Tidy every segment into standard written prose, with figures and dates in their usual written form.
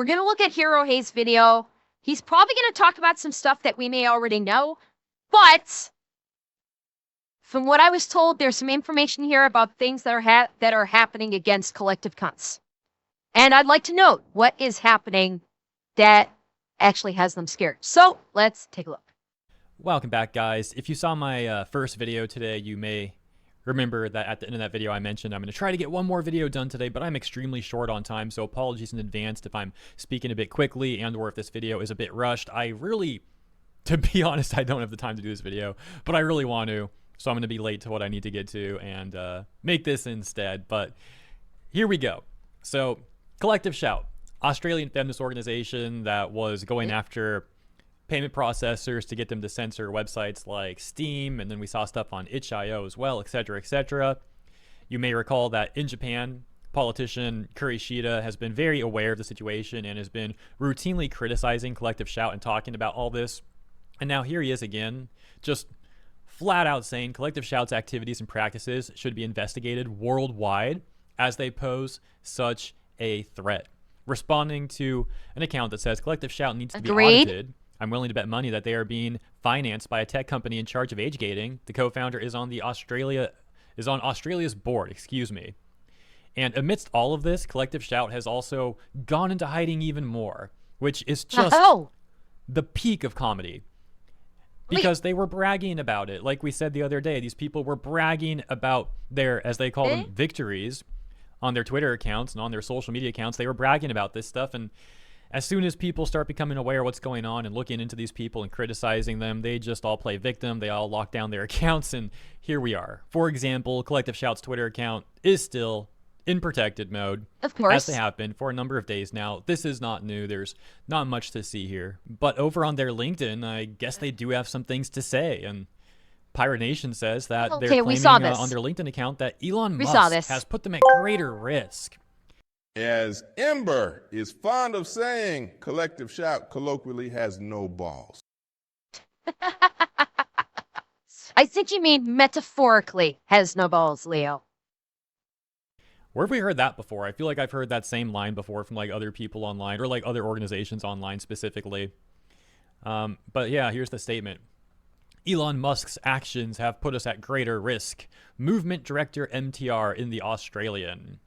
We're going to look at Hero Hayes' video. He's probably going to talk about some stuff that we may already know, but from what I was told, there's some information here about things that are happening against collective cunts. And I'd like to note what is happening that actually has them scared. So let's take a look. Welcome back, guys. If you saw my first video today, you may remember that at the end of that video I mentioned I'm going to try to get one more video done today, but I'm extremely short on time, so apologies in advance if I'm speaking a bit quickly and or if this video is a bit rushed. To be honest, I don't have the time to do this video, but I really want to, so I'm going to be late to what I need to get to and make this instead. But here we go. So, Collective Shout, Australian feminist organization that was going after payment processors to get them to censor websites like Steam, and then we saw stuff on itch.io as well, etc., etc. You may recall that in Japan, politician Kurishida has been very aware of the situation and has been routinely criticizing Collective Shout and talking about all this. And now here he is again, just flat out saying Collective Shout's activities and practices should be investigated worldwide as they pose such a threat. Responding to an account that says Collective Shout needs to be audited, I'm willing to bet money that they are being financed by a tech company in charge of age gating. The co-founder is on Australia's board, And amidst all of this, Collective Shout has also gone into hiding even more, which is just the peak of comedy. Because they were bragging about it. Like we said the other day, these people were bragging about their, as they call them, victories on their Twitter accounts and on their social media accounts. They were bragging about this stuff, and as soon as people start becoming aware of what's going on and looking into these people and criticizing them, they just all play victim. They all lock down their accounts, and here we are. For example, Collective Shout's Twitter account is still in protected mode, of course, as they have been for a number of days now. This is not new. There's not much to see here. But over on their LinkedIn, I guess they do have some things to say, and Pirate Nation says that they're claiming on their LinkedIn account that Elon Musk has put them at greater risk. As Ember is fond of saying, Collective Shout colloquially has no balls. I think you mean metaphorically has no balls, Leo. Where have we heard that before? I feel like I've heard that same line before from like other people online or like other organizations online specifically. But yeah, here's the statement. Elon Musk's actions have put us at greater risk. Movement director MTR in the Australian.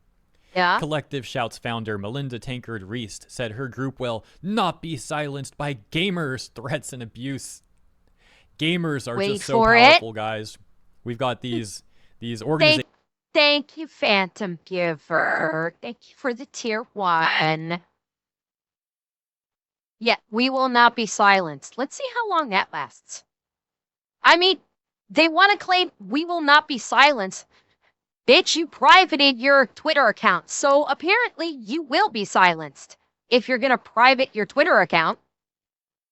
Yeah. Collective Shout's founder Melinda Tankard-Reist said her group will not be silenced by gamers' threats and abuse. Gamers are just so powerful, guys. We've got these organizations. Thank you, Phantom Giver. Thank you for the tier 1. Yeah, we will not be silenced. Let's see how long that lasts. I mean, they want to claim we will not be silenced. Bitch, you privated your Twitter account, so apparently you will be silenced if you're going to private your Twitter account.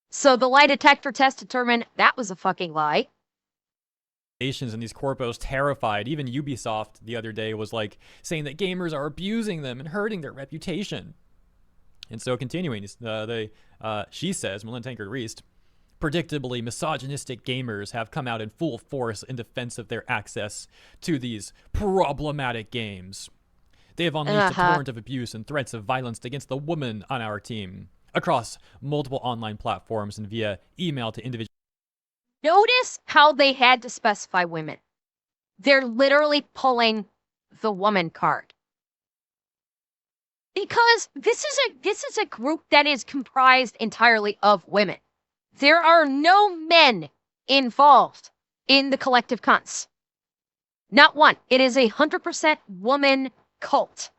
So the lie detector test determined that was a fucking lie. And these corpos terrified. Even Ubisoft the other day was like saying that gamers are abusing them and hurting their reputation. And so continuing, she says, Melinda Tankard-Reist, predictably, misogynistic gamers have come out in full force in defense of their access to these problematic games. They have unleashed a torrent of abuse and threats of violence against the women on our team, across multiple online platforms and via email to individuals. Notice how they had to specify women. They're literally pulling the woman card. Because this is a group that is comprised entirely of women. There are no men involved in the Collective Cunts. Not one. It is 100% woman cult.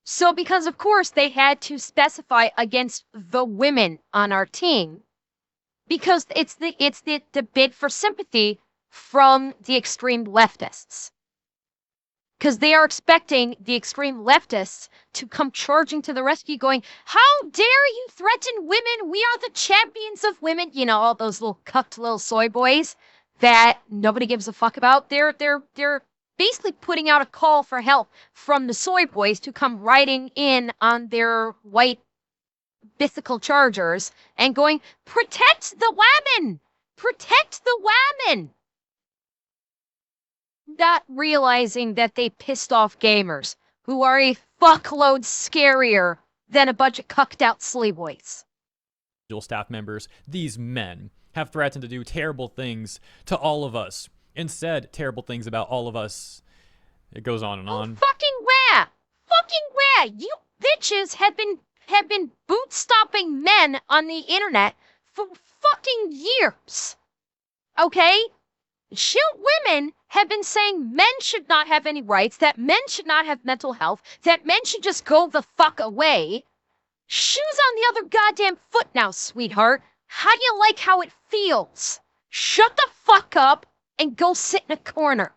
So because, of course, they had to specify against the women on our team, because it's the bid for sympathy from the extreme leftists. Because they are expecting the extreme leftists to come charging to the rescue going, how dare you threaten women? We are the champions of women. You know, all those little cucked little soy boys that nobody gives a fuck about. They're basically putting out a call for help from the soy boys to come riding in on their white bicycle chargers and going, protect the women! Protect the women! Not realizing that they pissed off gamers, who are a fuckload scarier than a bunch of cucked out slave boys. Staff members, these men, have threatened to do terrible things to all of us and said terrible things about all of us. It goes on and on. Fucking where? Fucking where? You bitches have been boot stomping men on the internet for fucking years. Okay? Women have been saying men should not have any rights, that men should not have mental health, that men should just go the fuck away. Shoes on the other goddamn foot now, sweetheart. How do you like how it feels? Shut the fuck up and go sit in a corner.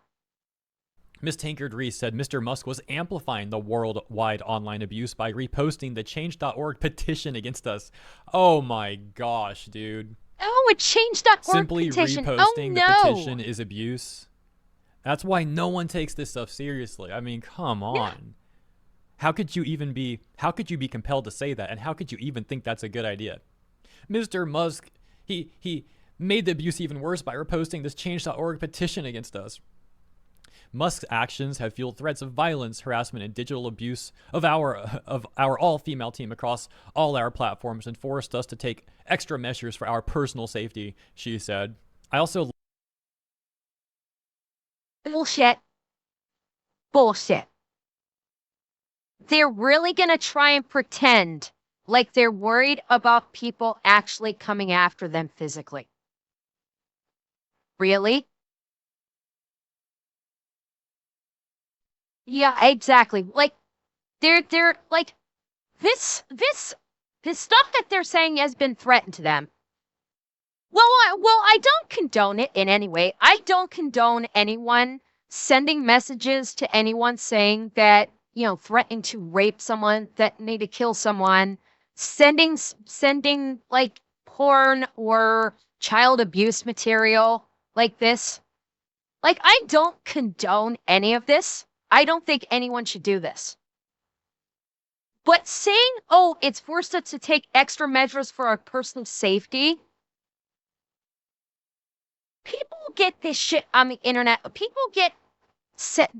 Miss Tankard Reese said Mr. Musk was amplifying the worldwide online abuse by reposting the Change.org petition against us. Oh my gosh, dude. Oh, a Change.org Simply petition. reposting Oh, no. the petition is abuse. That's why no one takes this stuff seriously. I mean, come on. Yeah. How could you be compelled to say that? And how could you even think that's a good idea? Mr. Musk, he made the abuse even worse by reposting this Change.org petition against us. Musk's actions have fueled threats of violence, harassment, and digital abuse of our all-female team across all our platforms and forced us to take extra measures for our personal safety, she said. I also... Bullshit. Bullshit. They're really gonna try and pretend like they're worried about people actually coming after them physically. Really? Yeah, exactly. Like, they're like, this stuff that they're saying has been threatened to them. Well, I don't condone it in any way. I don't condone anyone sending messages to anyone saying that, you know, threatening to rape someone, threatening to kill someone, sending like porn or child abuse material like this. Like, I don't condone any of this. I don't think anyone should do this. But saying, oh, it's forced us to take extra measures for our personal safety. People get this shit on the internet.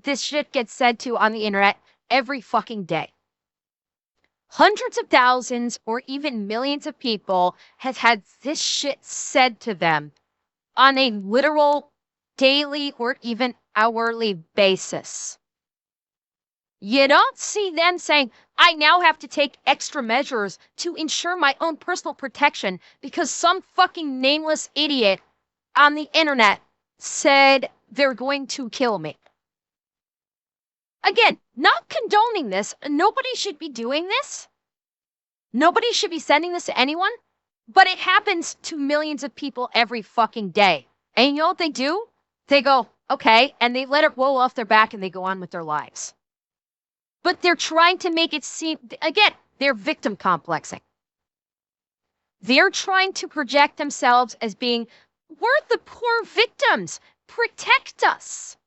This shit gets said to on the internet every fucking day. Hundreds of thousands or even millions of people have had this shit said to them on a literal daily or even hourly basis. You don't see them saying, I now have to take extra measures to ensure my own personal protection because some fucking nameless idiot on the internet said they're going to kill me. Again, not condoning this. Nobody should be doing this. Nobody should be sending this to anyone. But it happens to millions of people every fucking day. And you know what they do? They go, okay, and they let it roll off their back and they go on with their lives. But they're trying to make it seem, again, they're victim complexing. They're trying to project themselves as being, we're the poor victims. Protect us.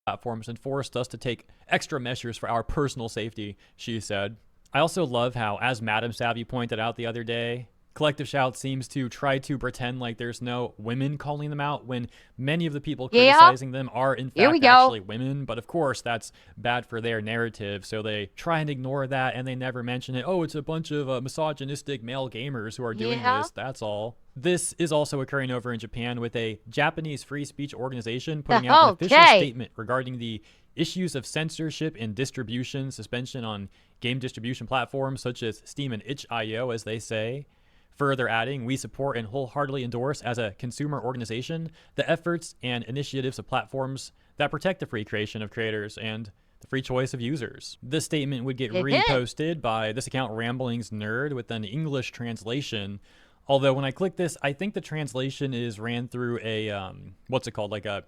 Platforms and forced us to take extra measures for our personal safety, she said. I also love how, as Madam Savvy pointed out the other day, Collective Shout seems to try to pretend like there's no women calling them out when many of the people criticizing them are in fact actually women. But of course, that's bad for their narrative. So they try and ignore that and they never mention it. Oh, it's a bunch of misogynistic male gamers who are doing this. That's all. This is also occurring over in Japan with a Japanese free speech organization putting out an official statement regarding the issues of censorship and distribution, suspension on game distribution platforms such as Steam and itch.io, as they say. Further adding, we support and wholeheartedly endorse as a consumer organization the efforts and initiatives of platforms that protect the free creation of creators and the free choice of users. This statement would get reposted by this account Ramblings Nerd with an English translation. Although when I click this, I think the translation is ran through a, what's it called? Like a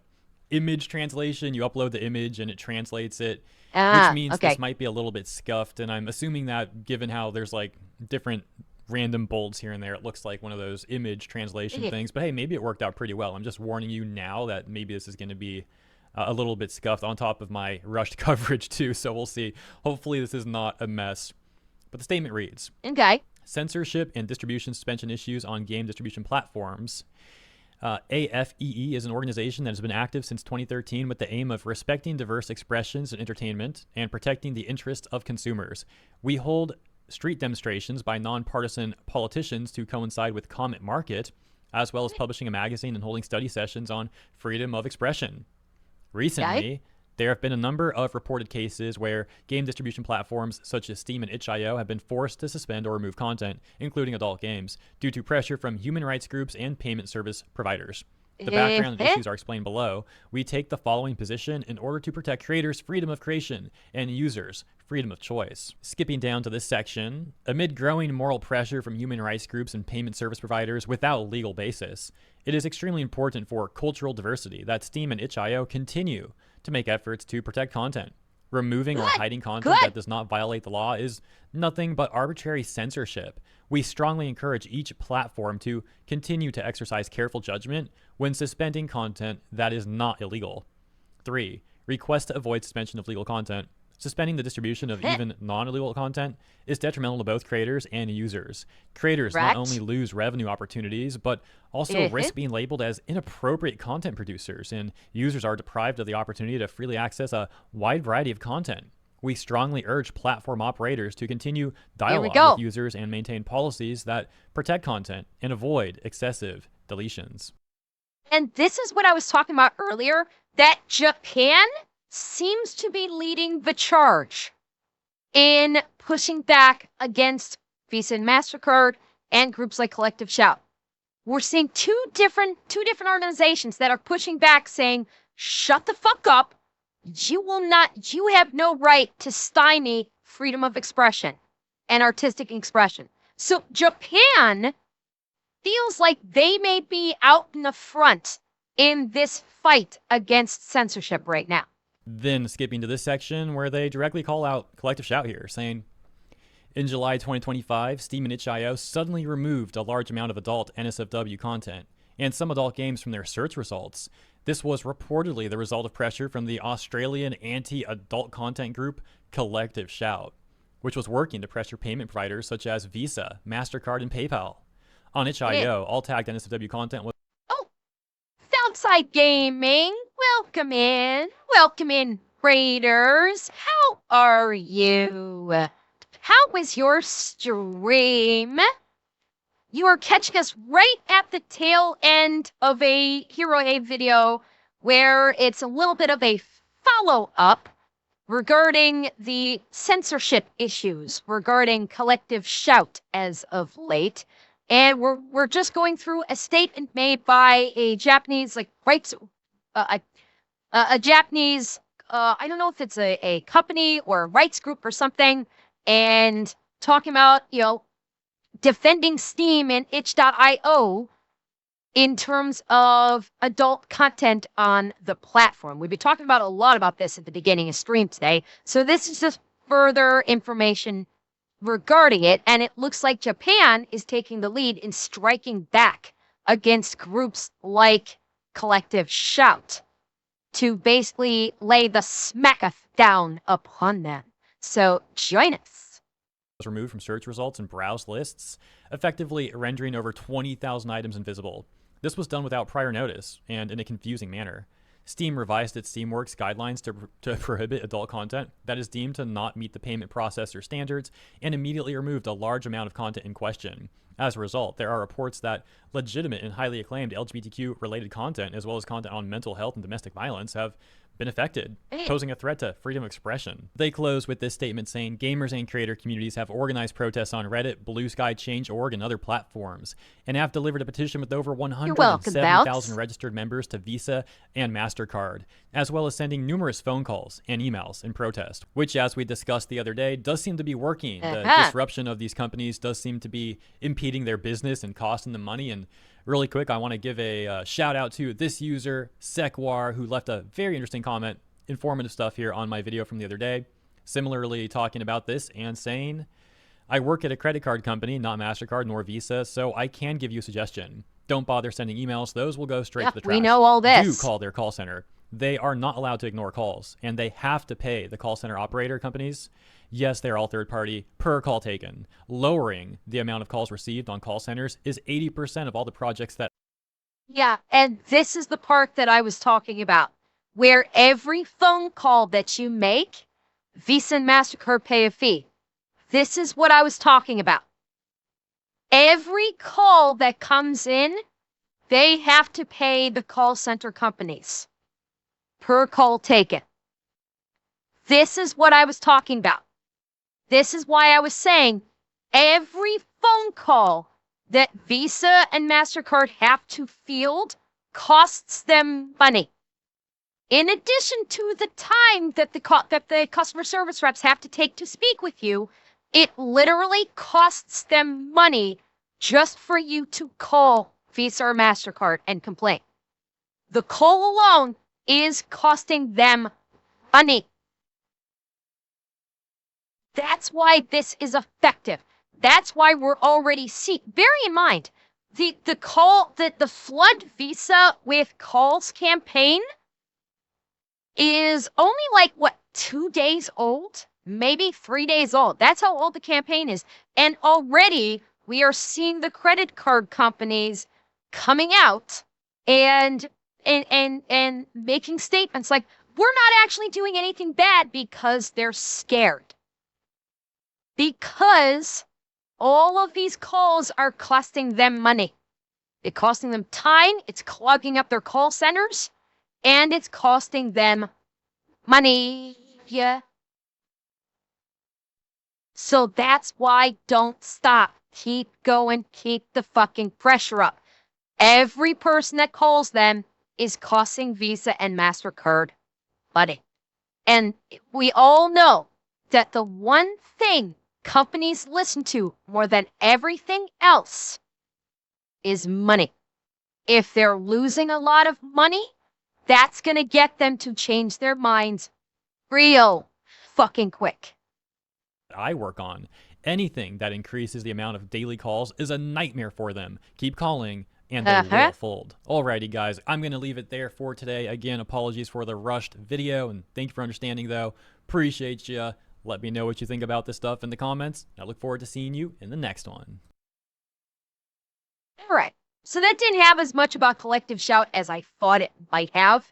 image translation. You upload the image and it translates it, which means this might be a little bit scuffed. And I'm assuming that given how there's like different random bolts here and there, it looks like one of those image translation things. But hey, maybe it worked out pretty well. I'm just warning you now that maybe this is going to be a little bit scuffed on top of my rushed coverage too. So we'll see. Hopefully this is not a mess. But the statement reads, censorship and distribution suspension issues on game distribution platforms. AFEE is an organization that has been active since 2013 with the aim of respecting diverse expressions in entertainment and protecting the interests of consumers. We hold street demonstrations by nonpartisan politicians to coincide with Comment Market, as well as publishing a magazine and holding study sessions on freedom of expression. Recently, there have been a number of reported cases where game distribution platforms such as Steam and itch.io have been forced to suspend or remove content, including adult games, due to pressure from human rights groups and payment service providers. The background and issues are explained below. We take the following position in order to protect creators' freedom of creation and users' freedom of choice. Skipping down to this section, amid growing moral pressure from human rights groups and payment service providers without legal basis, it is extremely important for cultural diversity that Steam and itch.io continue to make efforts to protect content. Removing or hiding content that does not violate the law is nothing but arbitrary censorship. We strongly encourage each platform to continue to exercise careful judgment when suspending content that is not illegal. 3. Request to avoid suspension of legal content. Suspending the distribution of even non-illegal content is detrimental to both creators and users. Creators not only lose revenue opportunities, but also risk being labeled as inappropriate content producers, and users are deprived of the opportunity to freely access a wide variety of content. We strongly urge platform operators to continue dialogue with users and maintain policies that protect content and avoid excessive deletions. And this is what I was talking about earlier, that Japan seems to be leading the charge in pushing back against Visa and MasterCard and groups like Collective Shout. We're seeing two different organizations that are pushing back, saying, shut the fuck up. You have no right to stymie freedom of expression and artistic expression. So Japan feels like they may be out in the front in this fight against censorship right now. Then skipping to this section where they directly call out Collective Shout here, saying, in July 2025, Steam and itch.io suddenly removed a large amount of adult NSFW content and some adult games from their search results. This was reportedly the result of pressure from the Australian anti-adult content group Collective Shout, which was working to pressure payment providers such as Visa, MasterCard, and PayPal. On itch.io, all tagged NSFW content was Outside Gaming, welcome in, raiders. How are you? How was your stream? You are catching us right at the tail end of a Hero A video where it's a little bit of a follow-up regarding the censorship issues regarding Collective Shout as of late. And we're just going through a statement made by a Japanese rights, a Japanese, I don't know if it's a company or a rights group or something, and talking about, defending Steam and itch.io in terms of adult content on the platform. We've been talking about a lot about this at the beginning of stream today. So this is just further information regarding it, and it looks like Japan is taking the lead in striking back against groups like Collective Shout to basically lay the smacketh down upon them. So join us. Was removed from search results and browse lists, effectively rendering over 20,000 items invisible. This was done without prior notice and in a confusing manner. Steam revised its Steamworks guidelines to prohibit adult content that is deemed to not meet the payment processor standards and immediately removed a large amount of content in question. As a result, there are reports that legitimate and highly acclaimed LGBTQ-related content, as well as content on mental health and domestic violence, have been affected, posing a threat to freedom of expression. They close with this statement saying, gamers and creator communities have organized protests on Reddit, Blue Sky, Change.org, and other platforms, and have delivered a petition with over 170,000 registered members to Visa and MasterCard, as well as sending numerous phone calls and emails in protest, which, as we discussed the other day, does seem to be working. The disruption of these companies does seem to be impeding their business and costing them money. And really quick, I want to give a shout out to this user, Sekwar, who left a very interesting comment, informative stuff here on my video from the other day, similarly talking about this and saying, I work at a credit card company, not MasterCard nor Visa, so I can give you a suggestion. Don't bother sending emails. Those will go straight to the trash. We know all this. Do call their call center. They are not allowed to ignore calls, and they have to pay the call center operator companies. Yes, they're all third party per call taken. Lowering the amount of calls received on call centers is 80% of all the projects that Yeah, and this is the part that I was talking about, where every phone call that you make, Visa and MasterCard pay a fee. This is what I was talking about. Every call that comes in, they have to pay the call center companies per call taken. This is what I was talking about. This is why I was saying every phone call that Visa and MasterCard have to field costs them money. In addition to the time that the customer service reps have to take to speak with you, it literally costs them money just for you to call Visa or MasterCard and complain. The call alone is costing them money. That's why this is effective. That's why we're already bear in mind, the flood Visa with calls campaign is only like, what, 2 days old? Maybe 3 days old. That's how old the campaign is. And already we are seeing the credit card companies coming out and making statements like, we're not actually doing anything bad, because they're scared. Because all of these calls are costing them money. It's costing them time, it's clogging up their call centers, and it's costing them money. Yeah. So that's why don't stop. Keep going, keep the fucking pressure up. Every person that calls them is costing Visa and MasterCard money. And we all know that the one thing companies listen to more than everything else is money. If they're losing a lot of money, that's going to get them to change their minds real fucking quick. I work on. Anything that increases the amount of daily calls is a nightmare for them. Keep calling, and they will fold. Alrighty, guys, I'm going to leave it there for today. Again, apologies for the rushed video, and thank you for understanding, though. Appreciate you. Let me know what you think about this stuff in the comments. I look forward to seeing you in the next one. All right. So that didn't have as much about Collective Shout as I thought it might have.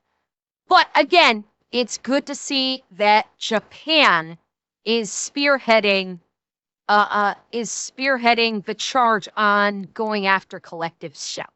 But again, it's good to see that Japan is spearheading the charge on going after Collective Shout.